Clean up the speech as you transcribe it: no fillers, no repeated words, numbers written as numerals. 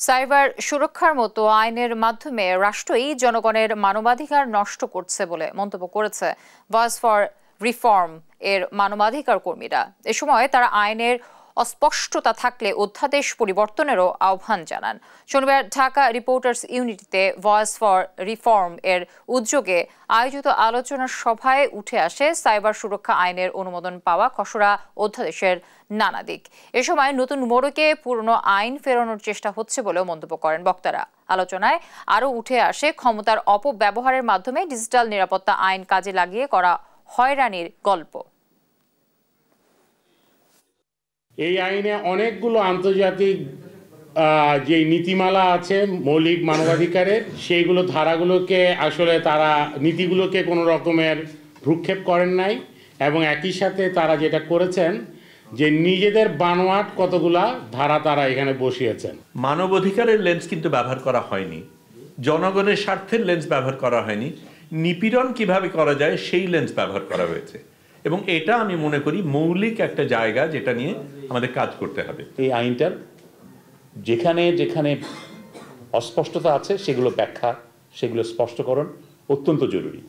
Cyber সুরক্ষার মতো আইনের মাধ্যমে রাষ্ট্রই জনগণের মানবাধিকার নষ্ট করছে বলে মন্তব্য করেছে ভয়েস ফর রিফর্ম এর মানবাধিকার কর্মীরা। এ সময় তারা আইনের অস্পষ্টতা থাকলে অধ্যাদেশ পরিবর্তনেরও আহ্বান জানান। শনিবার ঢাকা রিপোর্টার্স ইউনিটিতে ভয়েস ফর রিফর্ম এর উদ্যোগে আয়োজিত আলোচনা সভায় উঠে আসে সাইবার সুরক্ষা আইনের অনুমোদন পাওয়া খসড়া অধ্যাদেশের নানা দিক। এ সময় নতুন মোড়কে পুরনো আইন ফেরানোর চেষ্টা হচ্ছে বলেও মন্তব্য করেন বক্তারা। আলোচনায় আরও উঠে আসে ক্ষমতার অপব্যবহারের মাধ্যমে ডিজিটাল নিরাপত্তা আইন কাজে লাগিয়ে করা হয়রানির গল্প। এই আইনে অনেকগুলো আন্তর্জাতিক যে নীতিমালা আছে মৌলিক মানবাধিকারের, সেইগুলো ধারাগুলোকে আসলে তারা নীতিগুলোকে কোনো রকমের ভ্রুক্ষেপ করেন নাই, এবং একই সাথে তারা যেটা করেছেন যে নিজেদের বানোয়াট কতগুলা ধারা তারা এখানে বসিয়েছেন। মানবাধিকারের লেন্স কিন্তু ব্যবহার করা হয়নি, জনগণের স্বার্থের লেন্স ব্যবহার করা হয়নি, নিপীড়ন কিভাবে করা যায় সেই লেন্স ব্যবহার করা হয়েছে। এবং এটা আমি মনে করি মৌলিক একটা জায়গা যেটা নিয়ে আমাদের কাজ করতে হবে। এই আইনটার যেখানে যেখানে অস্পষ্টতা আছে সেগুলো ব্যাখ্যা, সেগুলো স্পষ্টকরণ অত্যন্ত জরুরি।